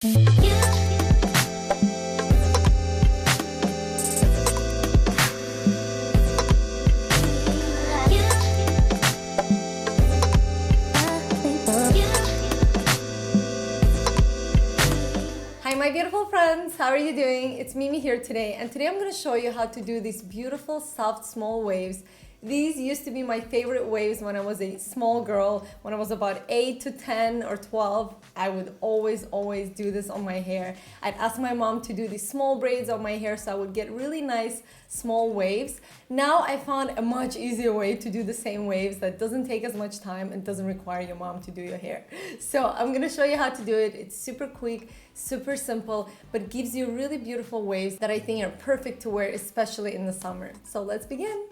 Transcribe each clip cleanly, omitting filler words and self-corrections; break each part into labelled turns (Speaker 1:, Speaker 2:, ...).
Speaker 1: Hi my beautiful friends, how are you doing? It's Mimi here today, and today I'm going to show you how to do these beautiful soft small waves. These used to be my favorite waves when I was a small girl. When I was about 8 to 10 or 12, I would always do this on my hair. I'd ask my mom to do these small braids on my hair so I would get really nice small waves. Now I found a much easier way to do the same waves that doesn't take as much time and doesn't require your mom to do your hair. So I'm gonna show you how to do it. It's super quick, super simple, but gives you really beautiful waves that I think are perfect to wear, especially in the summer. So let's begin.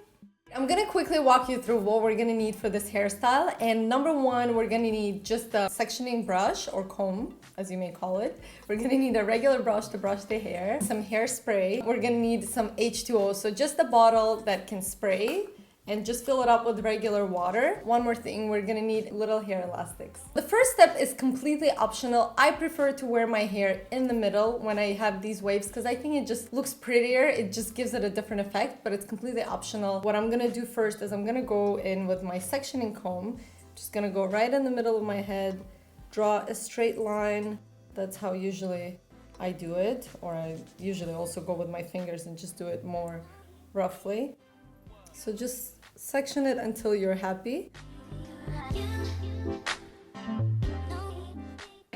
Speaker 1: I'm gonna quickly walk you through what we're gonna need for this hairstyle. And number one, we're gonna need just a sectioning brush or comb, as you may call it. We're gonna need a regular brush to brush the hair, some hairspray. We're gonna need some H2O, so just a bottle that can spray, and just fill it up with regular water. One more thing, we're gonna need little hair elastics. The first step is completely optional. I prefer to wear my hair in the middle when I have these waves because I think it just looks prettier. It just gives it a different effect, but it's completely optional. What I'm gonna do first is I'm gonna go in with my sectioning comb. Just gonna go right in the middle of my head, draw a straight line. That's how usually I do it, or I usually also go with my fingers and just do it more roughly. So just section it until you're happy.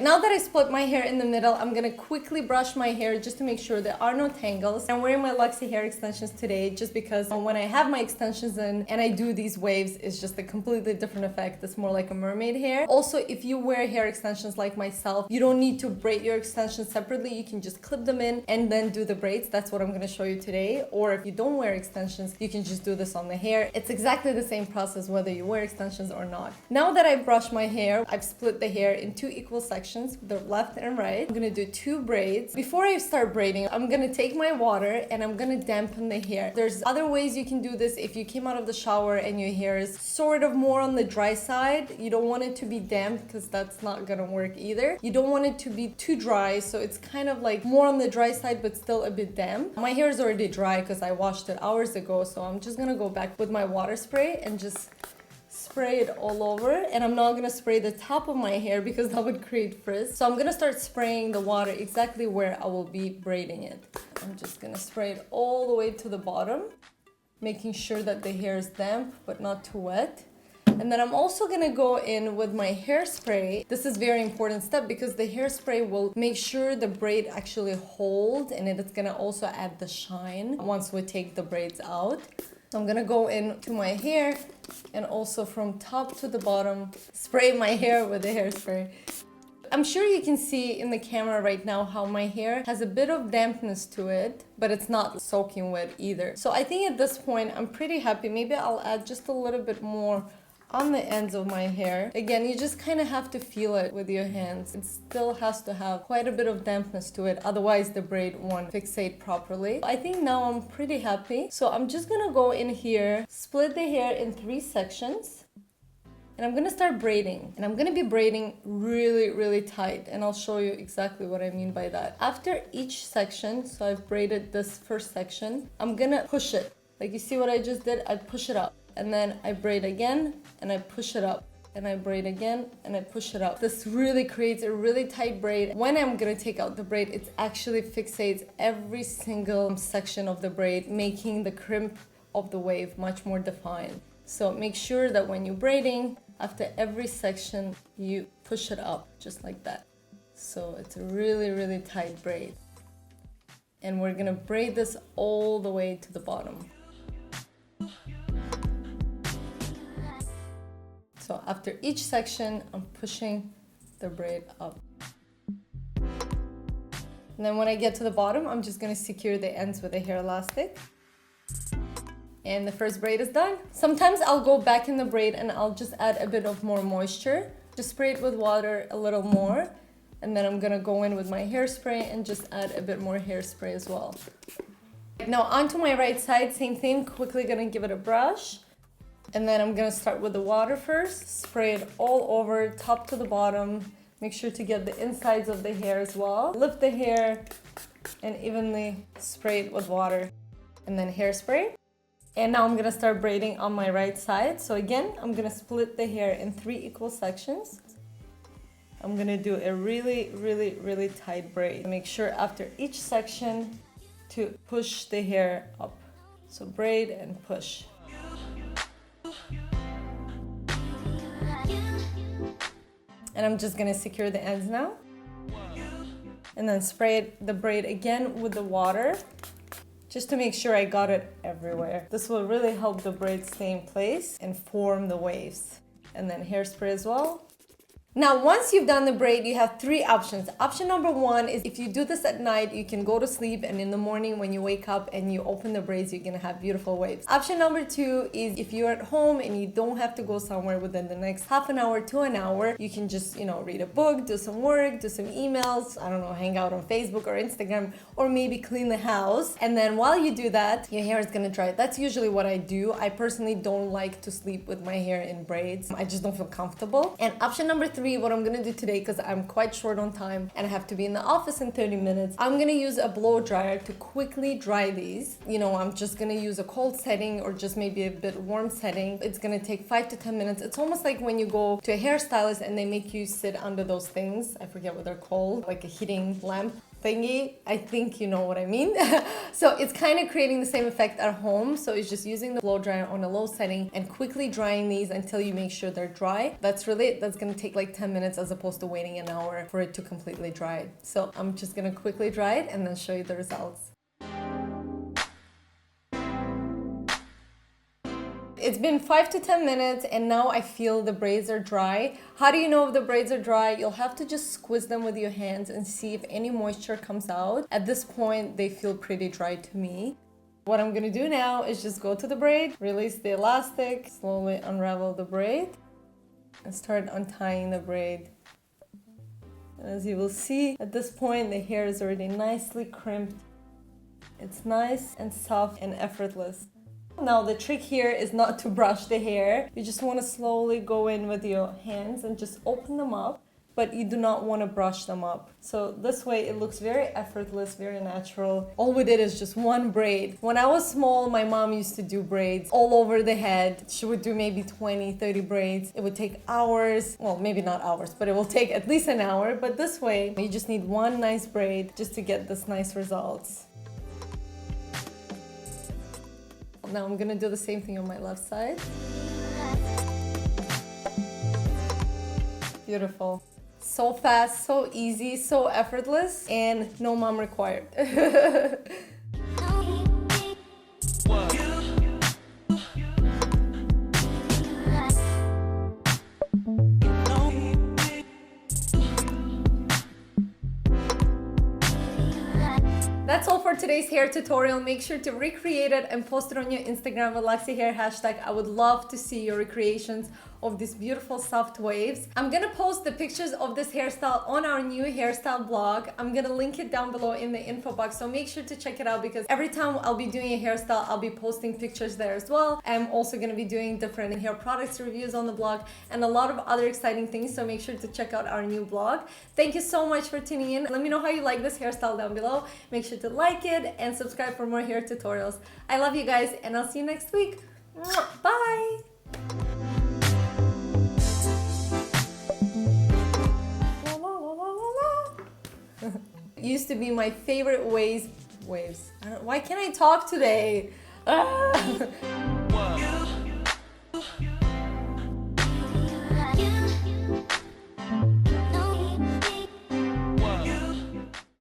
Speaker 1: Now that I split my hair in the middle, I'm gonna quickly brush my hair just to make sure there are no tangles. I'm wearing my Luxy hair extensions today just because when I have my extensions in and I do these waves, it's just a completely different effect. It's more like a mermaid hair. Also, if you wear hair extensions like myself, you don't need to braid your extensions separately. You can just clip them in and then do the braids. That's what I'm gonna show you today. Or if you don't wear extensions, you can just do this on the hair. It's exactly the same process whether you wear extensions or not. Now that I brushed my hair, I've split the hair in two equal sections, the left and right. I'm gonna do two braids. Before I start braiding, I'm gonna take my water and I'm gonna dampen the hair. There's other ways you can do this. If you came out of the shower and your hair is sort of more on the dry side, you don't want it to be damp because that's not gonna work either. You don't want it to be too dry, so it's kind of like more on the dry side but still a bit damp. My hair is already dry because I washed it hours ago, so I'm just gonna go back with my water spray and just spray it all over. And I'm not gonna spray the top of my hair because that would create frizz. So I'm gonna start spraying the water exactly where I will be braiding it. I'm just gonna spray it all the way to the bottom, making sure that the hair is damp but not too wet. And then I'm also gonna go in with my hairspray. This is a very important step because the hairspray will make sure the braid actually holds, and it's gonna also add the shine once we take the braids out. So I'm gonna go into my hair and also from top to the bottom, spray my hair with the hairspray. I'm sure you can see in the camera right now how my hair has a bit of dampness to it, but it's not soaking wet either. So I think at this point, I'm pretty happy. Maybe I'll add just a little bit more on the ends of my hair. Again, you just kind of have to feel it with your hands. It still has to have quite a bit of dampness to it, otherwise the braid won't fixate properly. I think now I'm pretty happy. So I'm just gonna go in here, split the hair in 3 sections, and I'm gonna start braiding. And I'm gonna be braiding really tight, and I'll show you exactly what I mean by that. After each section, so I've braided this first section, I'm gonna push it. Like you see what I just did? I push it up. And then I braid again, and I push it up, and I braid again, and I push it up. This really creates a really tight braid. When I'm gonna take out the braid, it actually fixates every single section of the braid, making the crimp of the wave much more defined. So make sure that when you're braiding, after every section, you push it up, just like that. So it's a really tight braid. And we're gonna braid this all the way to the bottom. So after each section, I'm pushing the braid up. And then when I get to the bottom, I'm just gonna secure the ends with a hair elastic. And the first braid is done. Sometimes I'll go back in the braid and I'll just add a bit of more moisture. Just spray it with water a little more. And then I'm gonna go in with my hairspray and just add a bit more hairspray as well. Now onto my right side, same thing, quickly gonna give it a brush. And then I'm gonna start with the water first, spray it all over, top to the bottom, Make sure to get the insides of the hair as well. Lift the hair and evenly spray it with water. And then hairspray. And now I'm gonna start braiding on my right side. So again, I'm gonna split the hair in 3 equal sections. I'm gonna do a really tight braid. Make sure after each section to push the hair up. So braid and push. And I'm just gonna secure the ends now. And then spray the braid again with the water, just to make sure I got it everywhere. This will really help the braid stay in place and form the waves. And then hairspray as well. Now, once you've done the braid, you have 3 options. Option number 1 is if you do this at night, you can go to sleep and in the morning when you wake up and you open the braids, you're gonna have beautiful waves. Option number 2 is if you're at home and you don't have to go somewhere within the next half an hour to an hour, you can just, read a book, do some work, do some emails, I don't know, hang out on Facebook or Instagram, or maybe clean the house. And then while you do that, your hair is gonna dry. That's usually what I do. I personally don't like to sleep with my hair in braids. I just don't feel comfortable. And option number 3, what I'm gonna do today, because I'm quite short on time and I have to be in the office in 30 minutes, I'm gonna use a blow dryer to quickly dry these. I'm just gonna use a cold setting or just maybe a bit warm setting. It's gonna take 5 to 10 minutes. It's almost like when you go to a hairstylist and they make you sit under those things. I forget what they're called, like a heating lamp thingy. I think you know what I mean. So it's kind of creating the same effect at home. So it's just using the blow dryer on a low setting and quickly drying these until you make sure they're dry. That's really it. That's gonna take like 10 minutes as opposed to waiting an hour for it to completely dry. So I'm just gonna quickly dry it and then show you the results. It's been 5 to 10 minutes and now I feel the braids are dry. How do you know if the braids are dry? You'll have to just squeeze them with your hands and see if any moisture comes out. At this point, they feel pretty dry to me. What I'm gonna do now is just go to the braid, release the elastic, slowly unravel the braid, and start untying the braid. And as you will see, at this point, the hair is already nicely crimped. It's nice and soft and effortless. Now the trick here is not to brush the hair. You just want to slowly go in with your hands and just open them up, but you do not want to brush them up. So this way it looks very effortless, very natural. All we did is just 1 braid. When I was small, my mom used to do braids all over the head. She would do maybe 20, 30 braids. It would take hours. Well, maybe not hours, but it will take at least an hour. But this way, you just need 1 nice braid just to get this nice results. Now I'm gonna do the same thing on my left side. Beautiful. So fast, so easy, so effortless, and no mom required. That's all for today's hair tutorial. Make sure to recreate it and post it on your Instagram with Luxy Hair hashtag. I would love to see your recreations of these beautiful soft waves. I'm gonna post the pictures of this hairstyle on our new hairstyle blog. I'm gonna link it down below in the info box, so make sure to check it out because every time I'll be doing a hairstyle, I'll be posting pictures there as well. I'm also gonna be doing different hair products reviews on the blog and a lot of other exciting things, so make sure to check out our new blog. Thank you so much for tuning in. Let me know how you like this hairstyle down below. Make sure to like it and subscribe for more hair tutorials. I love you guys and I'll see you next week. Bye! Used to be my favorite waves. Why can't I talk today?